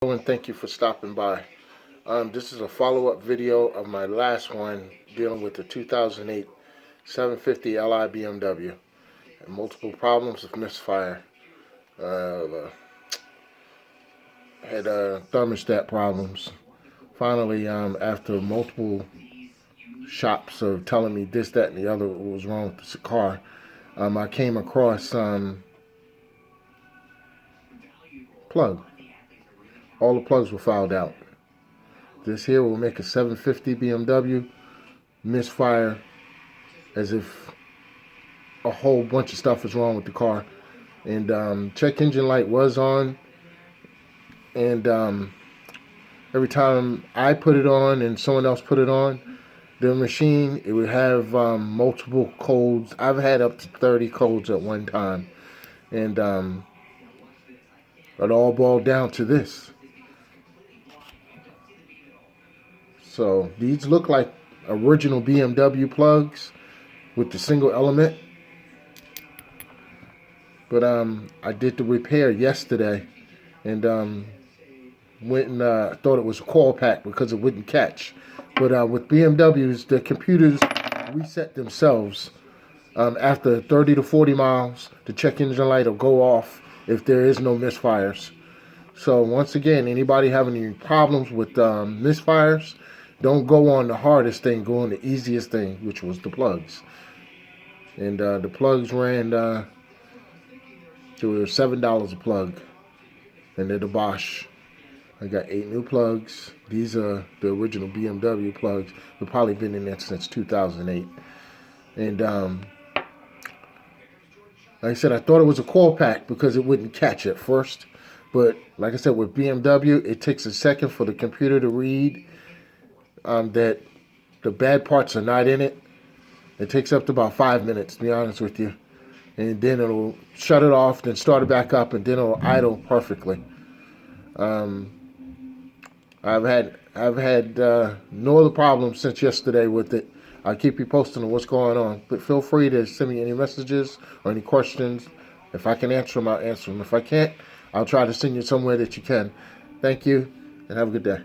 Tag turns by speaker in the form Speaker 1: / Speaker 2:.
Speaker 1: And thank you for stopping by. This is a follow-up video of my last one dealing with the 2008 750 Li BMW and multiple problems of misfire. Had thermostat problems. Finally, after multiple shops of telling me this, that, and the other what was wrong with this car, I came across plug. All the plugs were fouled out. This here will make a 750 BMW misfire as if a whole bunch of stuff is wrong with the car. And check engine light was on, and every time I put it on and someone else put it on, the machine, it would have multiple codes. I've had up to 30 codes at one time, and it all boiled down to this. So these look like original BMW plugs with the single element. But I did the repair yesterday and went and thought it was a coil pack because it wouldn't catch. But with BMWs, the computers reset themselves after 30 to 40 miles. The check engine light will go off if there is no misfires. So once again, anybody having any problems with misfires, don't go on the hardest thing, go on the easiest thing, which was the plugs. And the plugs ran, they were $7 a plug. And they're the Bosch. I got 8 new plugs. These are the original BMW plugs. They've probably been in there since 2008. And like I said, I thought it was a coil pack because it wouldn't catch at first. But like I said, with BMW, it takes a second for the computer to read that the bad parts are not in it. It takes up to about 5 minutes, to be honest with you. And then it'll shut it off, then start it back up, and then it'll idle perfectly. I've had no other problems since yesterday with it. I'll keep you posted on what's going on. But feel free to send me any messages or any questions. If I can answer them, I'll answer them. If I can't, I'll try to send you somewhere that you can. Thank you, and have a good day.